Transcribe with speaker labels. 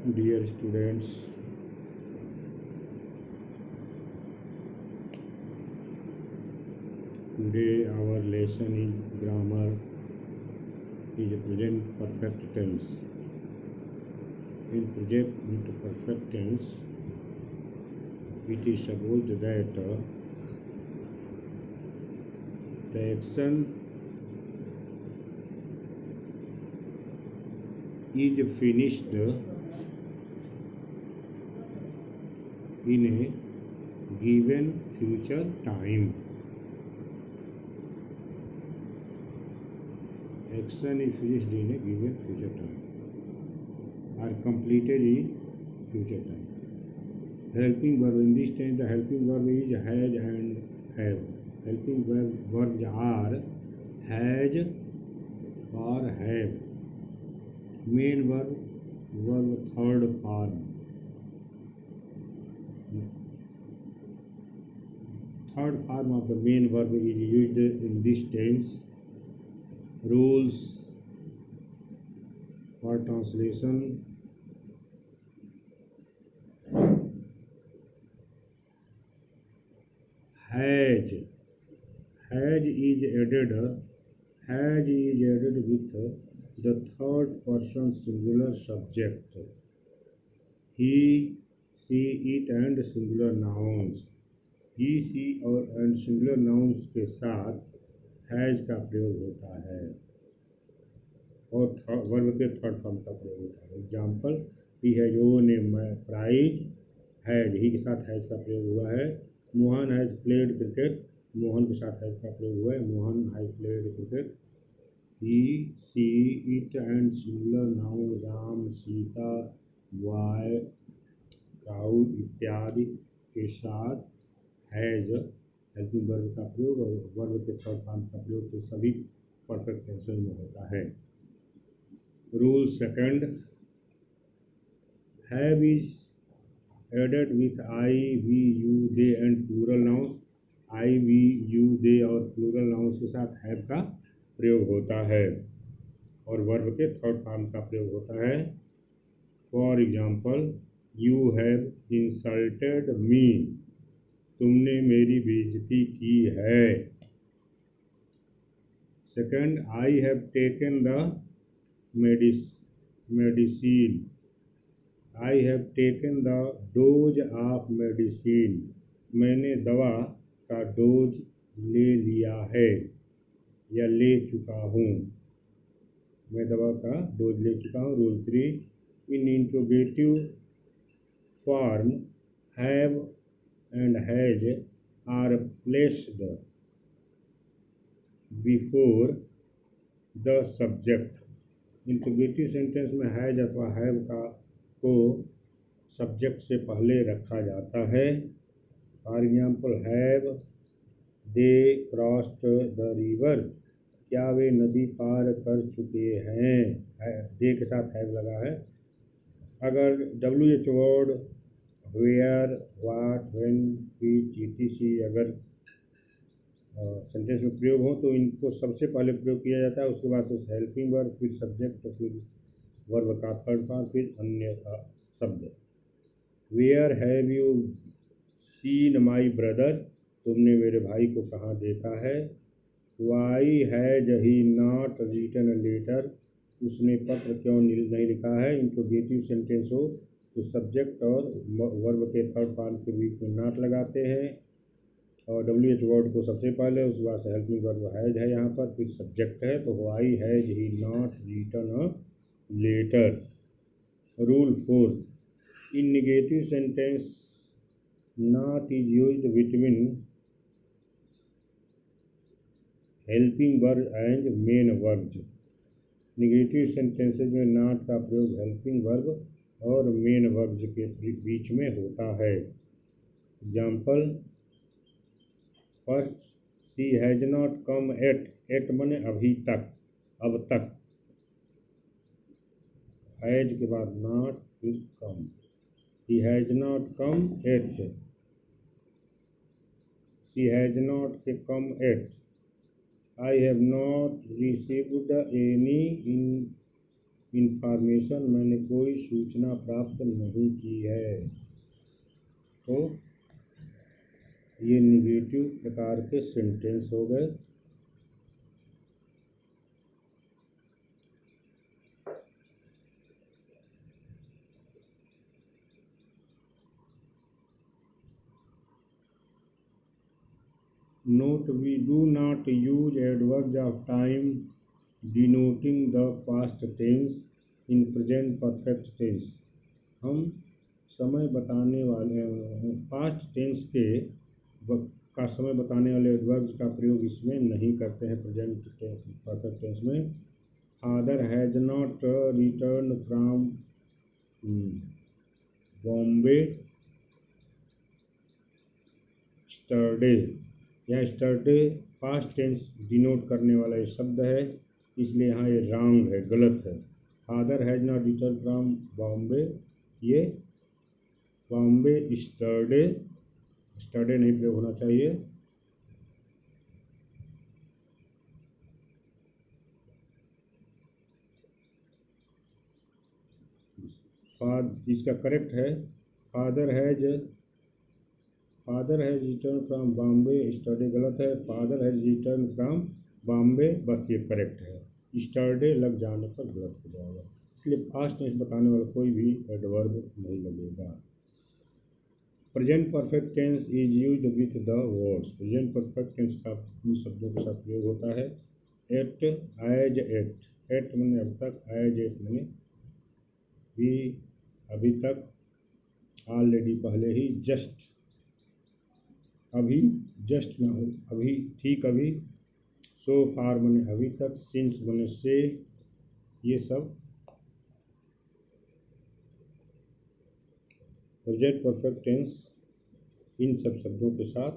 Speaker 1: Dear students, today our lesson is grammar is present perfect tense. In present perfect tense, it is supposed that the action is finished in a given future time. Action is finished in a given future time or completed in future time. Helping verb, in this tense the helping verb is has and have. Helping verbs are has or have. Main verb third form. Third form of the main verb is used in this tense. Rules for translation. Has is added with the third person singular subject. He, she, it and singular nouns. ही, सी और and singular nouns के साथ has का प्रयोग होता है और verb के third form का प्रयोग होता है. Example, he has won a prize. Has, he के साथ हैज का प्रयोग हुआ है. Mohan has played cricket. Mohan के साथ हैज का प्रयोग हुआ है. Mohan has played cricket. He, she, it and singular noun Ram, Sita, boy, cow इत्यादि के साथ हैज हेल्पिंग वर्ब का प्रयोग और वर्ब के थर्ड फॉर्म का प्रयोग तो सभी परफेक्ट टेंसेस में होता है. Rule second, have is added with I, we, you, they and plural nouns. I, we, you, they और प्लूरल नाउन्स के साथ हैव का प्रयोग होता है और वर्ब के थर्ड फॉर्म का प्रयोग होता है. For example, you have insulted me. तुमने मेरी बेइज्जती की है. Second, I have taken the medicine. I have taken the dose of medicine. मैंने दवा का डोज ले लिया है या ले चुका हूँ. मैं दवा का डोज ले चुका हूँ. Rule 3, in interrogative form have and has are placed before the subject. Interrogative sentence में हैज अथवा हैव को सब्जेक्ट से पहले रखा जाता है. For example, have they crossed the river. क्या वे नदी पार कर चुके हैं. दे के साथ हैव लगा है. अगर WH word where, what, when, which, etc अगर सेंटेंस में प्रयोग हो तो इनको सबसे पहले प्रयोग किया जाता है. उसके बाद तो हेल्पिंग वर्ब, फिर सब्जेक्ट, तो फिर वर्ब का थर्ड फॉर्म, फिर अन्य का शब्द. Where have you seen my brother. तुमने मेरे भाई को कहाँ देखा है. Why has he not written a letter. उसने पत्र क्यों नहीं लिखा है. इंट्रोगेटिव सेंटेंस हो तो सब्जेक्ट और वर्ब के थर्ड फॉर्म के बीच में नॉट लगाते हैं और WH वर्ड को सबसे पहले, उसके बाद हेल्पिंग वर्ब हैज है यहाँ पर, फिर सब्जेक्ट है तो why has he not written a letter. Rule 4, in negative sentence not is used between helping verb and main verbs. Negative sentences में नॉट का प्रयोग हेल्पिंग वर्ब और मेन वर्ब्स के बीच में होता है. Example, first, she has not come at मने अभी तक, अब तक. हैज के बाद नॉट, फिर come. She has not come at. She has not के come at. I have not received any information, मैंने कोई सूचना प्राप्त नहीं की है। तो ये निगेटिव प्रकार के सेंटेंस हो गए। Note, we do not use adverbs of time denoting the past tense in present perfect tense। हम समय बताने वाले पास्ट टेंस के का समय बताने वाले एडवर्ब्स का प्रयोग इसमें नहीं करते हैं प्रेजेंट टेंस परफेक्ट टेंस में। Father has not return from Bombay yesterday. यहाँ स्टरडे पास्ट टेंस डिनोट करने वाला ये शब्द है, इसलिए यहाँ ये रॉन्ग है, गलत है। Father has not return from Bombay, ये बॉम्बे स्टरडे, स्टरडे नहीं प्रयोग होना चाहिए। इसका करेक्ट है father has return from Bombay yesterday, गलत है। Father has return from Bombay, बस ये करेक्ट है। स्टरडे लग जाने पर गलत हो जाएगा, इसलिए पास्ट टेंस बताने वाला कोई भी एडवर्ब नहीं लगेगा। Present perfect tense is used with the words. Present perfect tense का इन शब्दों के साथ प्रयोग होता है। एट, एज एट, एट मैंने अब तक, एज एट मैंने भी अभी तक, ऑलरेडी पहले ही, जस्ट अभी, जस्ट ना हो अभी, ठीक अभी, सो फार मैंने अभी तक, सिंस मैंने से, ये सब प्रेजेंट परफेक्ट टेंस इन सब शब्दों के साथ